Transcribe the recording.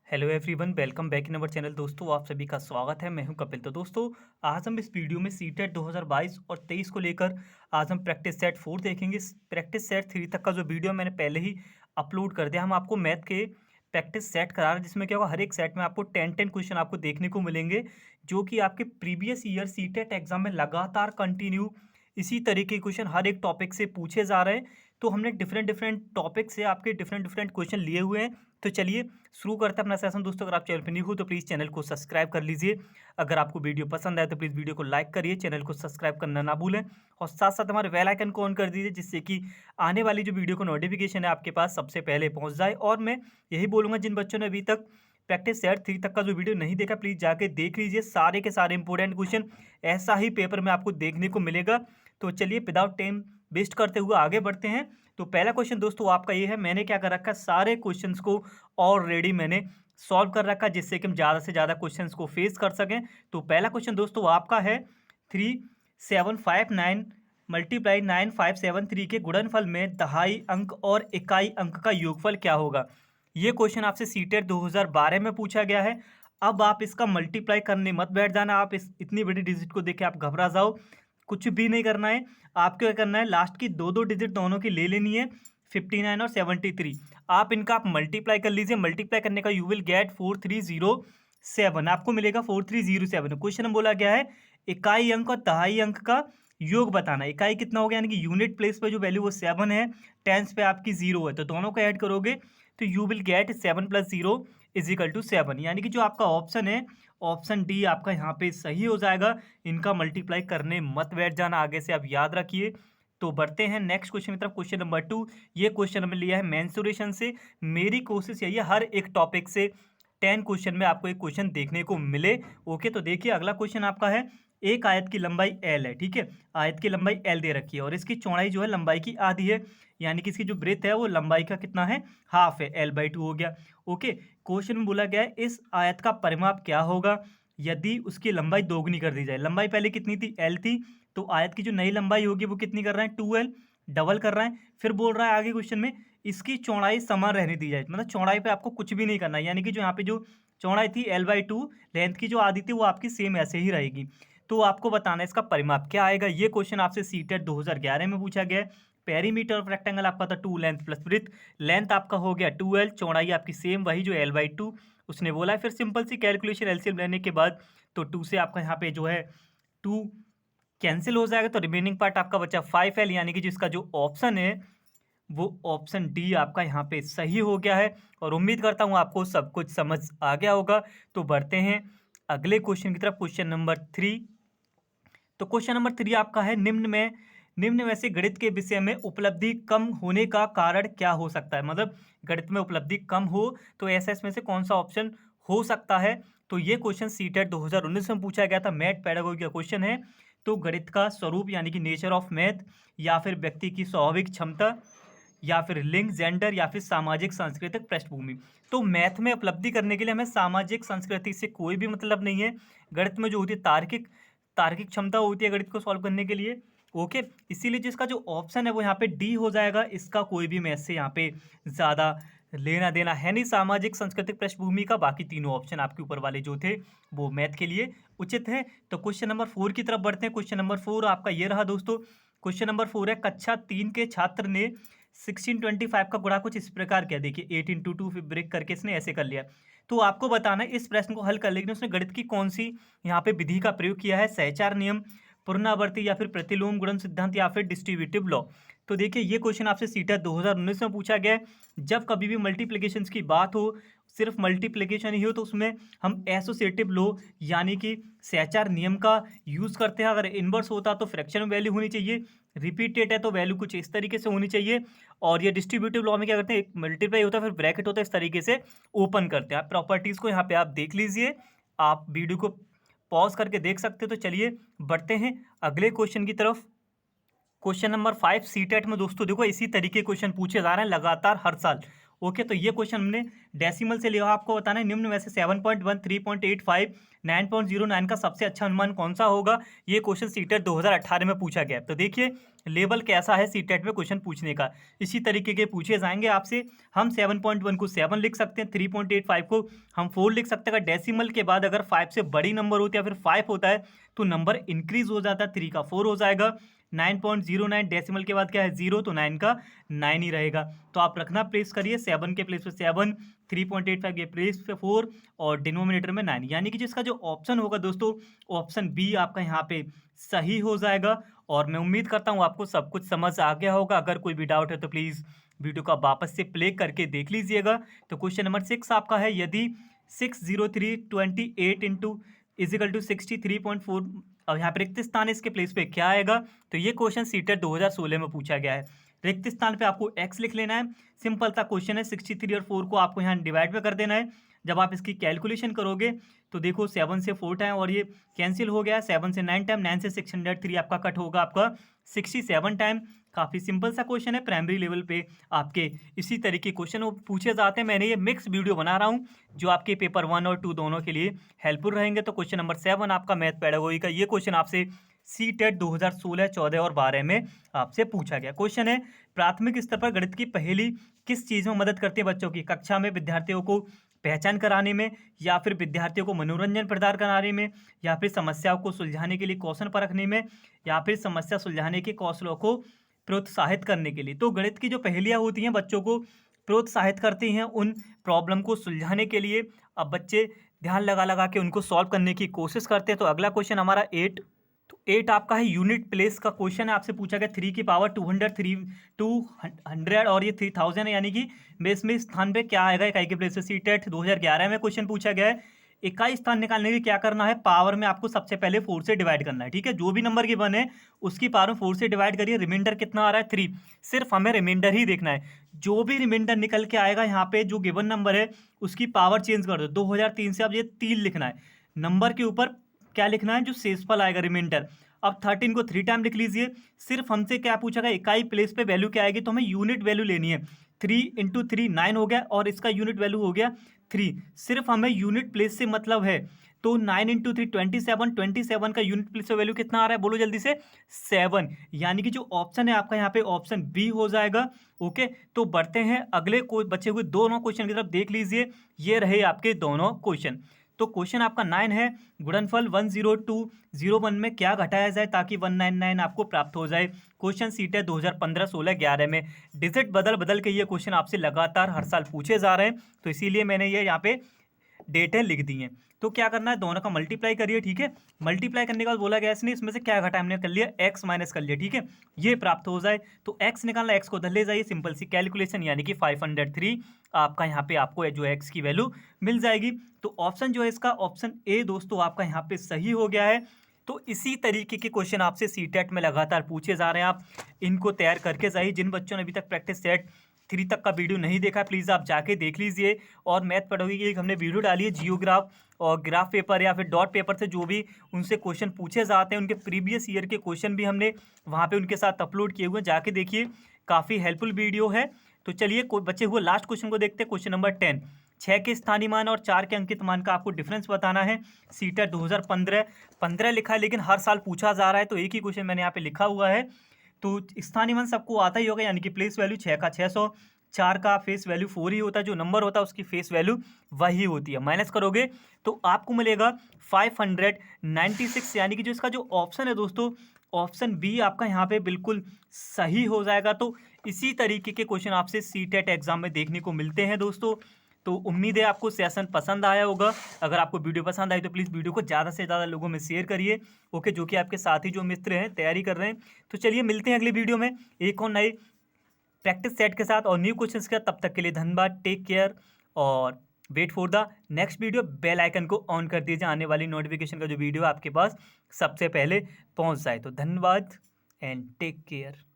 Hello everyone, welcome back in our channel. दोस्तों, आप सभी का स्वागत है। मैं हूं कपिल। तो दोस्तों, आज हम इस वीडियो में सीटेट 2022 और 23 को लेकर आज हम प्रैक्टिस सेट 4 देखेंगे। प्रैक्टिस सेट 3 तक का जो वीडियो मैंने पहले ही अपलोड कर दिया। हम आपको मैथ के प्रैक्टिस सेट करा रहे हैं, जिसमें क्या होगा, हर एक सेट में आपको 10 क्वेश्चन आपको देखने को मिलेंगे, जो कि आपके प्रीवियस ईयर सीटेट एग्जाम में लगातार कंटिन्यू इसी तरीके के क्वेश्चन हर एक टॉपिक से पूछे जा रहे हैं। तो हमने डिफरेंट डिफरेंट टॉपिक से आपके डिफरेंट डिफरेंट क्वेश्चन लिए हुए हैं। तो चलिए शुरू करते हैं अपना सेशन। दोस्तों, अगर आप चैनल पर न्यू हो तो प्लीज़ चैनल को सब्सक्राइब कर लीजिए। अगर आपको वीडियो पसंद आए तो प्लीज़ वीडियो को लाइक करिए, चैनल को सब्सक्राइब करना ना भूलें और साथ साथ हमारे बेल आइकन को ऑन कर दीजिए, जिससे कि आने वाली जो वीडियो को नोटिफिकेशन है आपके पास सबसे पहले पहुंच जाए। और मैं यही बोलूँगा, जिन बच्चों ने अभी तक प्रैक्टिस सेट 3 तक का जो वीडियो नहीं देखा, प्लीज़ जाके देख लीजिए। सारे के सारे इंपॉर्टेंट क्वेश्चन ऐसा ही पेपर में आपको देखने को मिलेगा। तो चलिए विदाउट टाइम वेस्ट करते हुए आगे बढ़ते हैं। तो पहला क्वेश्चन दोस्तों आपका ये है, मैंने क्या कर रखा है, सारे क्वेश्चंस को ऑलरेडी मैंने सॉल्व कर रखा है, जिससे कि हम ज़्यादा से ज़्यादा क्वेश्चंस को फेस कर सकें। तो पहला क्वेश्चन दोस्तों आपका है 3759 मल्टीप्लाई 9573 के गुणनफल में दहाई अंक और इकाई अंक का योगफल क्या होगा। ये क्वेश्चन आपसे सीटेट 2012 में पूछा गया है। अब आप इसका मल्टीप्लाई करने मत बैठ जाना। आप इस इतनी बड़ी डिजिट को देख के आप घबरा जाओ, कुछ भी नहीं करना है। आपको क्या करना है, लास्ट की दो दो डिजिट दोनों की ले लेनी है, 59 और 73। आप इनका आप मल्टीप्लाई कर लीजिए। मल्टीप्लाई करने का यू विल गेट 4307, आपको मिलेगा 4307। क्वेश्चन में बोला गया है इकाई अंक और दहाई अंक का योग बताना। इकाई कितना हो गया, यानी कि यूनिट प्लेस पे जो वैल्यू वो 7 है, टेंस पे आपकी 0 है, तो दोनों को ऐड करोगे तो यू विल गेट 7 + 0 = 7। यानी कि जो आपका ऑप्शन है, ऑप्शन डी आपका यहाँ पे सही हो जाएगा। इनका मल्टीप्लाई करने मत बैठ जाना, आगे से आप याद रखिए। तो बढ़ते हैं नेक्स्ट क्वेश्चन की तरफ। क्वेश्चन नंबर 2, ये क्वेश्चन हमने लिया है मेंसुरेशन से। मेरी कोशिश यही है हर एक टॉपिक से 10 क्वेश्चन में आपको एक क्वेश्चन देखने को मिले। ओके, तो देखिए अगला क्वेश्चन आपका है, एक आयत की लंबाई एल है, ठीक है। आयत की लंबाई एल दे रखी है और इसकी चौड़ाई जो है लंबाई की आधी है, यानी कि इसकी जो ब्रेथ है वो लंबाई का कितना है, हाफ है, L/2 हो गया। ओके, क्वेश्चन में बोला गया है इस आयत का परिमाप क्या होगा यदि उसकी लंबाई दोगुनी कर दी जाए। लंबाई पहले कितनी थी, L थी, तो आयत की जो नई लंबाई होगी वो कितनी कर रहा है, 2L, डबल कर रहा है। फिर बोल रहा है आगे क्वेश्चन में इसकी चौड़ाई समान रहने दी जाए, मतलब चौड़ाई पे आपको कुछ भी नहीं करना है, यानी कि जो यहाँ पे जो चौड़ाई थी L/2, लेंथ की जो आधी थी वो आपकी सेम ऐसे ही रहेगी। तो आपको बताना है इसका परिमाप क्या आएगा। ये क्वेश्चन आपसे सीटेट 2011 में पूछा गया है। पेरीमीटर ऑफ रेक्टेंगल आपका था 2 लेंथ प्लस ब्रेथ। लेंथ आपका हो गया 2L, चौड़ाई आपकी सेम वही जो L/2 उसने बोला है। फिर सिंपल सी कैलकुलेशन, एलसीएम लेने के बाद तो 2 से आपका यहाँ पे जो है 2 कैंसिल हो जाएगा, तो रिमेनिंग पार्ट आपका बचा 5L, यानी कि जिसका जो ऑप्शन है वो ऑप्शन डी आपका यहाँ पे सही हो गया है। और उम्मीद करता हूँ आपको सब कुछ समझ आ गया होगा। तो बढ़ते हैं अगले क्वेश्चन की तरफ। क्वेश्चन नंबर 3, तो क्वेश्चन नंबर 3 आपका है, निम्न में से गणित के विषय में उपलब्धि कम होने का कारण क्या हो सकता है। मतलब गणित में उपलब्धि कम हो तो ऐसा इसमें से कौन सा ऑप्शन हो सकता है। तो ये क्वेश्चन सीटेट 2019 में पूछा गया था, मैथ पेडागोगी का क्वेश्चन है। तो गणित का स्वरूप यानी कि नेचर ऑफ मैथ, या फिर व्यक्ति की स्वाभाविक क्षमता, या फिर लिंग, जेंडर, या फिर सामाजिक सांस्कृतिक पृष्ठभूमि। तो मैथ में उपलब्धि करने के लिए हमें सामाजिक संस्कृति से कोई भी मतलब नहीं है। गणित में जो होती है तार्किक तार्किक क्षमता होती है गणित को सॉल्व करने के लिए। ओके, इसीलिए जिसका जो ऑप्शन है वो यहाँ पे डी हो जाएगा। इसका कोई भी मैथ से यहाँ पे ज़्यादा लेना देना है नहीं, सामाजिक सांस्कृतिक पृष्ठभूमि का। बाकी तीनों ऑप्शन आपके ऊपर वाले जो थे वो मैथ के लिए उचित है। तो क्वेश्चन नंबर 4 की तरफ बढ़ते हैं। क्वेश्चन नंबर 4 आपका ये रहा दोस्तों। क्वेश्चन नंबर 4 है, कक्षा 3 के छात्र ने 1625 का गुणा कुछ इस प्रकार किया। देखिए 8 × 2 फिर ब्रेक करके इसने ऐसे कर लिया। तो आपको बताना है इस प्रश्न को हल कर लेकिन उसने गणित की कौन सी यहाँ पे विधि का प्रयोग किया है, सहचार नियम, पुनरावर्ती, या फिर प्रतिलोम गुणन सिद्धांत, या फिर डिस्ट्रीब्यूटिव लॉ। तो देखिए ये क्वेश्चन आपसे सीटेट 2019 में पूछा गया है। जब कभी भी मल्टीप्लिकेशन की बात हो, सिर्फ मल्टीप्लिकेशन ही हो, तो उसमें हम एसोसिएटिव लॉ यानी कि सहचार नियम का यूज़ करते हैं। अगर इन्वर्स होता तो फ्रैक्शन में वैल्यू होनी चाहिए, रिपीटेड है तो वैल्यू कुछ इस तरीके से होनी चाहिए। और ये डिस्ट्रीब्यूटिव लॉ में क्या करते हैं, एक मल्टीप्लाई होता है फिर ब्रैकेट होता है, इस तरीके से ओपन करते हैं। आप प्रॉपर्टीज़ को यहाँ पे आप देख लीजिए, आप वीडियो को पॉज करके देख सकते हो। तो चलिए बढ़ते हैं अगले क्वेश्चन की तरफ। क्वेश्चन नंबर 5 सीटेट में दोस्तों देखो इसी तरीके क्वेश्चन पूछे जा रहे हैं लगातार हर साल। ओके, तो ये क्वेश्चन हमने डेसिमल से लिया, आपको बताना है निम्न में से 7.1, 3.85, 9.09 का सबसे अच्छा अनुमान कौन सा होगा। ये क्वेश्चन सीटेट 2018 में पूछा गया। तो देखिए लेवल कैसा है सीटेट में क्वेश्चन पूछने का, इसी तरीके के पूछे जाएंगे आपसे। हम 7.1 को 7 लिख सकते हैं, 3.85 को हम 4 लिख सकते हैं। अगर डेसिमल के बाद अगर 5 से बड़ी नंबर होती है या फिर 5 होता है तो नंबर इंक्रीज हो जाता है, 3 का 4 हो जाएगा। 9.09 डेसिमल के बाद क्या है 0, तो 9 का 9 ही रहेगा। तो आप रखना प्लेस करिए 7 के प्लेस पे 7, 3.85 के प्लेस पे 4 और डिनोमिनेटर में 9, यानी कि जिसका जो ऑप्शन होगा दोस्तों ऑप्शन बी आपका यहाँ पे सही हो जाएगा। और मैं उम्मीद करता हूँ आपको सब कुछ समझ आ गया होगा। अगर कोई भी डाउट है तो प्लीज़ वीडियो का वापस से प्ले करके देख लीजिएगा। तो क्वेश्चन नंबर 6 आपका है, यदि 60328 इंटू इजिकल टू 63.4, अब यहाँ पे रिक्त स्थान इसके प्लेस पे क्या आएगा। तो ये क्वेश्चन सीटेट 2016 में पूछा गया है। रिक्त स्थान पे आपको x लिख लेना है, सिंपल सा क्वेश्चन है। 63 और 4 को आपको यहाँ डिवाइड में कर देना है। जब आप इसकी कैलकुलेशन करोगे तो देखो 7 से 4 टाइम और ये कैंसिल हो गया, 7 से 9 टाइम, 9 से 603 आपका कट होगा आपका 67 टाइम। काफ़ी सिंपल सा क्वेश्चन है, प्राइमरी लेवल पे आपके इसी तरीके क्वेश्चन वो पूछे जाते हैं। मैंने ये मिक्स वीडियो बना रहा हूँ जो आपके पेपर 1 और 2 दोनों के लिए हेल्पफुल रहेंगे। तो क्वेश्चन नंबर 7 आपका मैथ पेडागोजी का ये क्वेश्चन आपसे सीटेट 2016, 14 और 12 में आपसे पूछा गया क्वेश्चन है। प्राथमिक स्तर पर गणित की पहेली किस चीज़ में मदद करती है बच्चों की? कक्षा में विद्यार्थियों को पहचान कराने में, या फिर विद्यार्थियों को मनोरंजन प्रदान कराने में, या फिर समस्याओं को सुलझाने के लिए कौशल परखने में, या फिर समस्या सुलझाने के कौशलों को प्रोत्साहित करने के लिए। तो गणित की जो पहेलियाँ होती हैं बच्चों को प्रोत्साहित करती हैं उन प्रॉब्लम को सुलझाने के लिए। अब बच्चे ध्यान लगा लगा के उनको सॉल्व करने की कोशिश करते हैं। तो अगला क्वेश्चन हमारा 8, तो 8 आपका है यूनिट प्लेस का क्वेश्चन है। आपसे पूछा गया 3 की पावर 200 और ये 3000 है, यानी कि बेस में स्थान पे क्या आएगा इकाई के प्लेस पे। सीटेट 2011 में क्वेश्चन पूछा गया है। इकाई स्थान निकालने के लिए क्या करना है, पावर में आपको सबसे पहले 4 से डिवाइड करना है। ठीक है, जो भी नंबर गिवन है उसकी पावर में 4 से डिवाइड करिए। रिमाइंडर कितना आ रहा है 3, सिर्फ हमें रिमाइंडर ही देखना है। जो भी रिमाइंडर निकल के आएगा यहाँ पे जो गिवन नंबर है उसकी पावर चेंज कर दो। 2003 से अब ये 3 लिखना है, नंबर के ऊपर क्या लिखना है जो शेषफल आएगा रिमाइंडर। अब 13 को 3 टाइम लिख लीजिए। सिर्फ हमसे क्या पूछा गया, इकाई प्लेस पे वैल्यू क्या आएगी, तो हमें यूनिट वैल्यू लेनी है। 3 इंटू 3 9 हो गया और इसका यूनिट वैल्यू हो गया 3। सिर्फ हमें यूनिट प्लेस से मतलब है। तो 9 इंटू 3 27, 27 का यूनिट प्लेस पे वैल्यू कितना आ रहा है बोलो जल्दी से, 7। यानी कि जो ऑप्शन है आपका यहाँ पे ऑप्शन बी हो जाएगा। ओके, तो बढ़ते हैं अगले बचे हुए दोनों क्वेश्चन की तरफ, देख लीजिए। ये रहे आपके दोनों क्वेश्चन। तो क्वेश्चन आपका 9 है, गुणनफल 10201 में क्या घटाया जाए ताकि 199 आपको प्राप्त हो जाए। क्वेश्चन सीट है 2015, 16, 11 में। डिजिट बदल बदल के ये क्वेश्चन आपसे लगातार हर साल पूछे जा रहे हैं, तो इसीलिए मैंने ये यहाँ पे डेटें लिख दी हैं। तो क्या करना है, दोनों का मल्टीप्लाई करिए। ठीक है, मल्टीप्लाई करने के बाद बोला गया इसने इसमें से क्या घटा, हमने कर लिया x माइनस कर लिया। ठीक है, ये प्राप्त हो जाए तो x निकालना, x को उधर ले जाइए, सिंपल सी कैलकुलेशन, यानी कि 503 आपका यहाँ पे आपको जो x की वैल्यू मिल जाएगी। तो ऑप्शन जो है इसका ऑप्शन ए दोस्तों आपका यहाँ पे सही हो गया है। तो इसी तरीके के क्वेश्चन आपसे सीटेट में लगातार पूछे जा रहे हैं, आप इनको तैयार करके जाइए। जिन बच्चों ने अभी तक प्रैक्टिस सेट 3 तक का वीडियो नहीं देखा प्लीज़ आप जाके देख लीजिए। और मैथ पेडागोजी की एक हमने वीडियो डाली है, जियोग्राफ और ग्राफ पेपर या फिर डॉट पेपर से जो भी उनसे क्वेश्चन पूछे जाते हैं उनके प्रीवियस ईयर के क्वेश्चन भी हमने वहाँ पे उनके साथ अपलोड किए हुए हैं, जाके देखिए, काफ़ी हेल्पफुल वीडियो है। तो चलिए बचे हुए लास्ट क्वेश्चन को देखते हैं। क्वेश्चन नंबर 10, 6 के स्थानीय मान और 4 के अंकित मान का आपको डिफरेंस बताना है। सीटेट 2015 लिखा है, लेकिन हर साल पूछा जा रहा है तो एक ही क्वेश्चन मैंने यहाँ पे लिखा हुआ है। तो स्थानीय मान सबको आता ही होगा, यानी कि प्लेस वैल्यू 6 का 600, 4 का फेस वैल्यू 4 ही होता है, जो नंबर होता है उसकी फेस वैल्यू वही होती है। माइनस करोगे तो आपको मिलेगा 596, यानी कि जो इसका जो ऑप्शन है दोस्तों ऑप्शन बी आपका यहाँ पे बिल्कुल सही हो जाएगा। तो इसी तरीके के क्वेश्चन आपसे सीटेट एग्जाम में देखने को मिलते हैं दोस्तों। तो उम्मीद है आपको सेशन पसंद आया होगा। अगर आपको वीडियो पसंद आई तो प्लीज़ वीडियो को ज़्यादा से ज़्यादा लोगों में शेयर करिए। ओके, जो कि आपके साथी जो मित्र हैं तैयारी कर रहे हैं। तो चलिए मिलते हैं अगली वीडियो में एक और नए प्रैक्टिस सेट के साथ और न्यू क्वेश्चंस के। तब तक के लिए धन्यवाद, टेक केयर और wait for the next video. Bell icon को ऑन कर दीजिए, आने वाली नोटिफिकेशन का जो वीडियो आपके पास सबसे पहले पहुंच जाए। तो धन्यवाद एंड टेक केयर।